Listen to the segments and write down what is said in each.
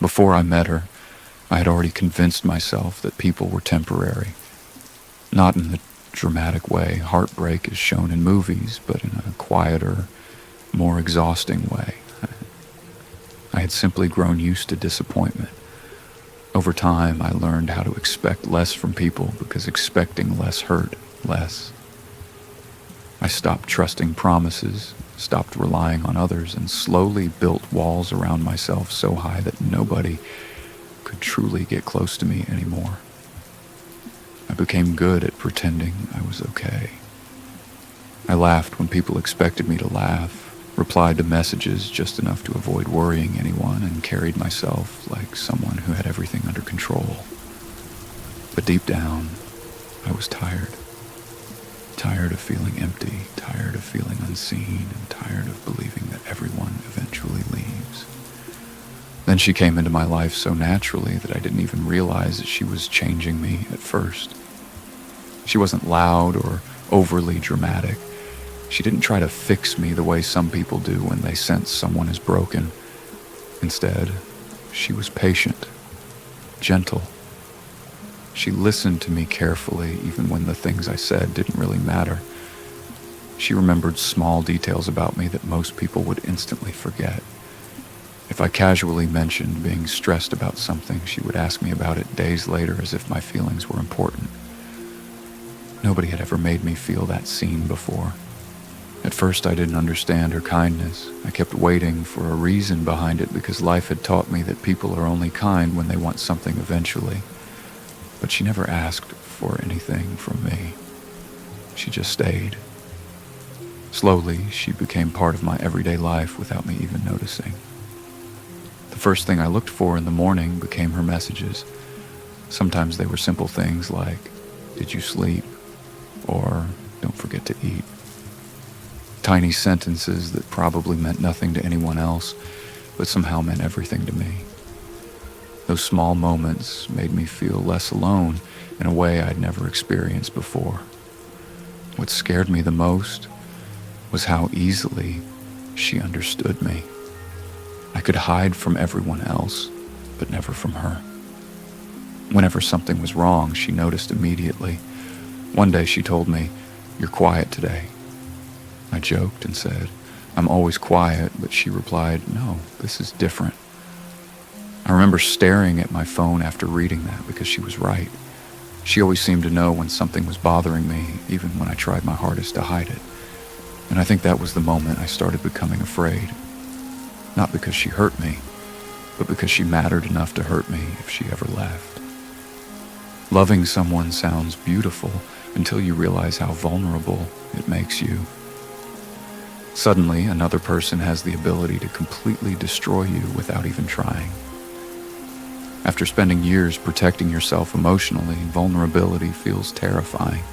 Before I met her, I had already convinced myself that people were temporary. Not in the dramatic way heartbreak is shown in movies, but in a quieter, more exhausting way. I had simply grown used to disappointment. Over time, I learned how to expect less from people because expecting less hurt less. I stopped trusting promises, stopped relying on others, and slowly built walls around myself so high that nobody could truly get close to me anymore. I became good at pretending I was okay. I laughed when people expected me to laugh, replied to messages just enough to avoid worrying anyone, and carried myself like someone who had everything under control. But deep down, I was tired. Tired of feeling empty, tired of feeling unseen, and tired of believing that everyone eventually leaves. Then she came into my life so naturally that I didn't even realize that she was changing me at first. She wasn't loud or overly dramatic. She didn't try to fix me the way some people do when they sense someone is broken. Instead, she was patient, gentle. She listened to me carefully, even when the things I said didn't really matter. She remembered small details about me that most people would instantly forget. If I casually mentioned being stressed about something, she would ask me about it days later as if my feelings were important. Nobody had ever made me feel that seen before. At first, I didn't understand her kindness. I kept waiting for a reason behind it because life had taught me that people are only kind when they want something eventually. But she never asked for anything from me. She just stayed. Slowly, she became part of my everyday life without me even noticing. The first thing I looked for in the morning became her messages. Sometimes they were simple things like, "Did you sleep?" or "Don't forget to eat." Tiny sentences that probably meant nothing to anyone else, but somehow meant everything to me. Those small moments made me feel less alone in a way I'd never experienced before. What scared me the most was how easily she understood me. I could hide from everyone else, but never from her. Whenever something was wrong, she noticed immediately. One day she told me, "You're quiet today." I joked and said, "I'm always quiet," but she replied, "No, this is different." I remember staring at my phone after reading that because she was right. She always seemed to know when something was bothering me, even when I tried my hardest to hide it. And I think that was the moment I started becoming afraid. Not because she hurt me, but because she mattered enough to hurt me if she ever left. Loving someone sounds beautiful until you realize how vulnerable it makes you. Suddenly, another person has the ability to completely destroy you without even trying. After spending years protecting yourself emotionally, vulnerability feels terrifying.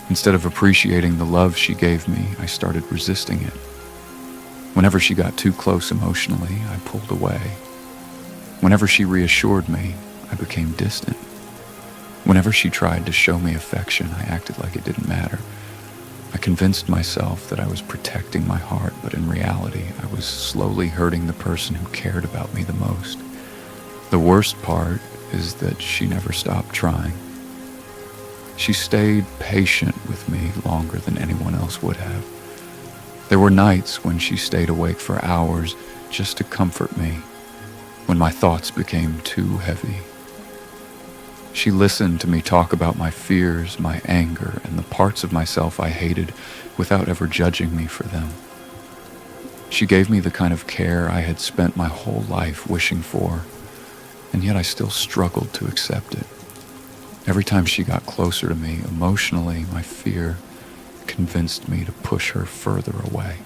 Instead of appreciating the love she gave me, I started resisting it. Whenever she got too close emotionally, I pulled away. Whenever she reassured me, I became distant. Whenever she tried to show me affection, I acted like it didn't matter. I convinced myself that I was protecting my heart, but in reality, I was slowly hurting the person who cared about me the most. The worst part is that she never stopped trying. She stayed patient with me longer than anyone else would have. There were nights when she stayed awake for hours just to comfort me, when my thoughts became too heavy. She listened to me talk about my fears, my anger, and the parts of myself I hated without ever judging me for them. She gave me the kind of care I had spent my whole life wishing for, and yet I still struggled to accept it. Every time she got closer to me emotionally, my fear convinced me to push her further away.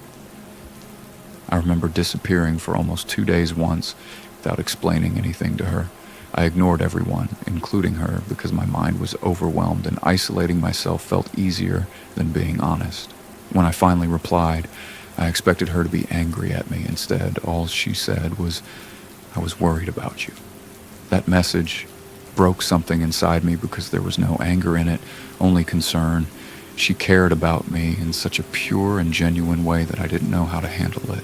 I remember disappearing for almost 2 days once without explaining anything to her. I ignored everyone, including her, because my mind was overwhelmed and isolating myself felt easier than being honest. When I finally replied, I expected her to be angry at me. Instead, all she said was, "I was worried about you." That message broke something inside me because there was no anger in it, only concern. She cared about me in such a pure and genuine way that I didn't know how to handle it.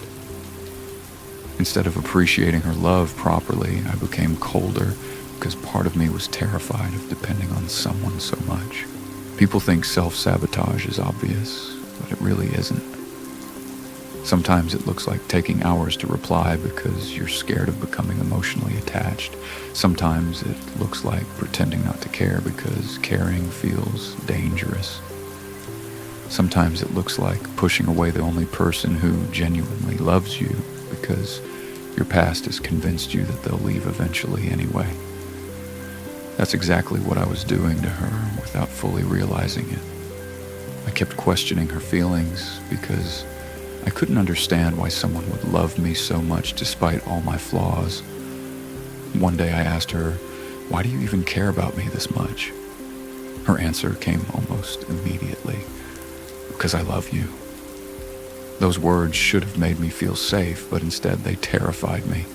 Instead of appreciating her love properly, I became colder because part of me was terrified of depending on someone so much. People think self-sabotage is obvious, but it really isn't. Sometimes it looks like taking hours to reply because you're scared of becoming emotionally attached. Sometimes it looks like pretending not to care because caring feels dangerous. Sometimes it looks like pushing away the only person who genuinely loves you because your past has convinced you that they'll leave eventually anyway. That's exactly what I was doing to her without fully realizing it. I kept questioning her feelings because I couldn't understand why someone would love me so much despite all my flaws. One day I asked her, "Why do you even care about me this much?" Her answer came almost immediately. "Because I love you." Those words should have made me feel safe, but instead they terrified me.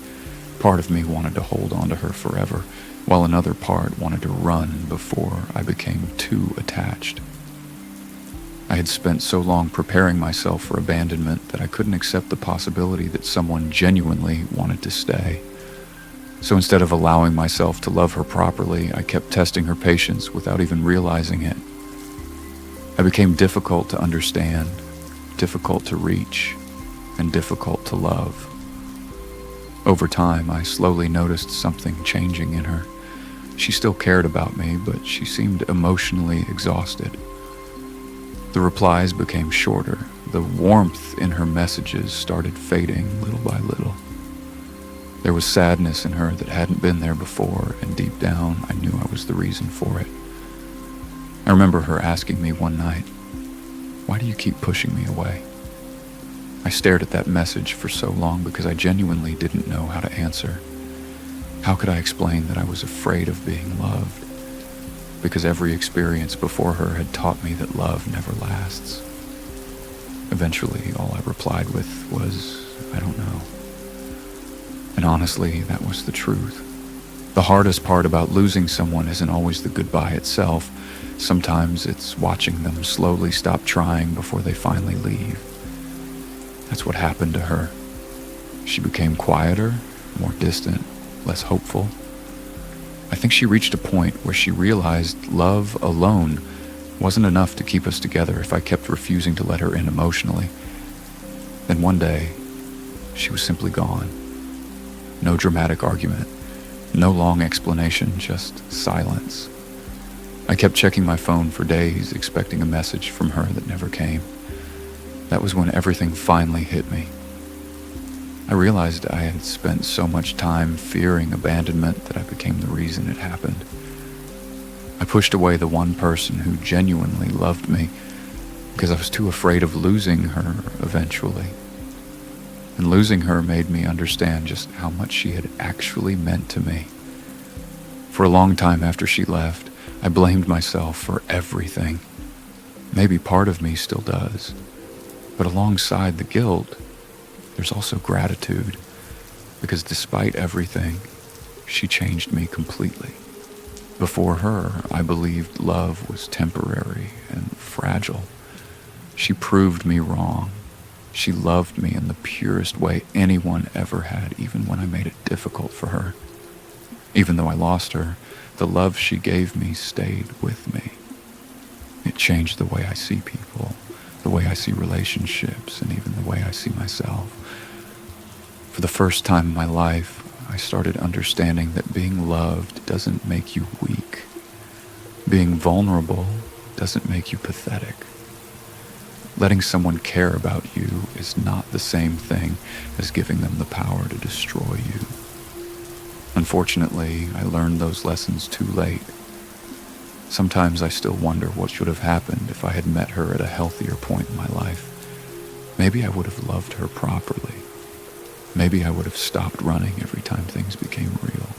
Part of me wanted to hold on to her forever, while another part wanted to run before I became too attached. I had spent so long preparing myself for abandonment that I couldn't accept the possibility that someone genuinely wanted to stay. So instead of allowing myself to love her properly, I kept testing her patience without even realizing it. I became difficult to understand, difficult to reach, and difficult to love. Over time, I slowly noticed something changing in her. She still cared about me, but she seemed emotionally exhausted. The replies became shorter. The warmth in her messages started fading little by little. There was sadness in her that hadn't been there before, and deep down, I knew I was the reason for it. I remember her asking me one night, "Why do you keep pushing me away?" I stared at that message for so long because I genuinely didn't know how to answer. How could I explain that I was afraid of being loved? Because every experience before her had taught me that love never lasts. Eventually, all I replied with was, "I don't know." And honestly, that was the truth. The hardest part about losing someone isn't always the goodbye itself. Sometimes it's watching them slowly stop trying before they finally leave. That's what happened to her. She became quieter, more distant, less hopeful. I think she reached a point where she realized love alone wasn't enough to keep us together if I kept refusing to let her in emotionally. Then one day, she was simply gone. No dramatic argument, no long explanation, just silence. I kept checking my phone for days, expecting a message from her that never came. That was when everything finally hit me. I realized I had spent so much time fearing abandonment that I became the reason it happened. I pushed away the one person who genuinely loved me because I was too afraid of losing her eventually. And losing her made me understand just how much she had actually meant to me. For a long time after she left, I blamed myself for everything. Maybe part of me still does. But alongside the guilt, there's also gratitude, because despite everything, she changed me completely. Before her, I believed love was temporary and fragile. She proved me wrong. She loved me in the purest way anyone ever had, even when I made it difficult for her. Even though I lost her, the love she gave me stayed with me. It changed the way I see people, the way I see relationships, and even the way I see myself. For the first time in my life, I started understanding that being loved doesn't make you weak. Being vulnerable doesn't make you pathetic. Letting someone care about you is not the same thing as giving them the power to destroy you. Unfortunately, I learned those lessons too late. Sometimes I still wonder what should have happened if I had met her at a healthier point in my life. Maybe I would have loved her properly. Maybe I would have stopped running every time things became real.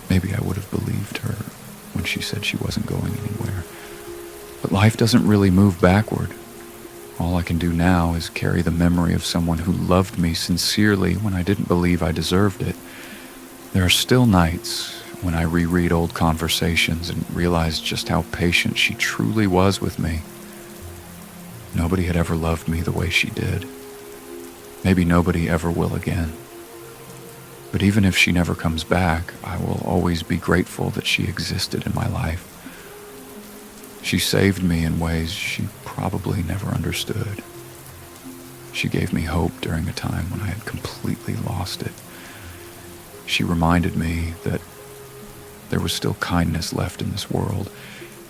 Maybe I would have believed her when she said she wasn't going anywhere. But life doesn't really move backward. All I can do now is carry the memory of someone who loved me sincerely when I didn't believe I deserved it. There are still nights when I reread old conversations and realize just how patient she truly was with me. Nobody had ever loved me the way she did. Maybe nobody ever will again. But even if she never comes back, I will always be grateful that she existed in my life. She saved me in ways she probably never understood. She gave me hope during a time when I had completely lost it. She reminded me that there was still kindness left in this world,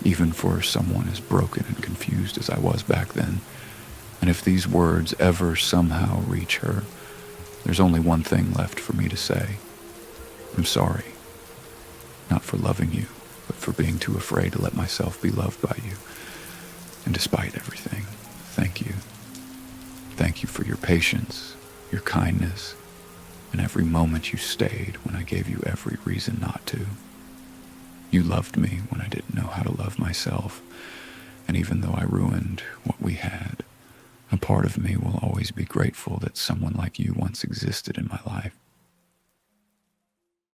even for someone as broken and confused as I was back then. And if these words ever somehow reach her, there's only one thing left for me to say. I'm sorry. Not for loving you, but for being too afraid to let myself be loved by you. And despite everything, thank you. Thank you for your patience, your kindness, and every moment you stayed when I gave you every reason not to. You loved me when I didn't know how to love myself, and even though I ruined what we had, a part of me will always be grateful that someone like you once existed in my life.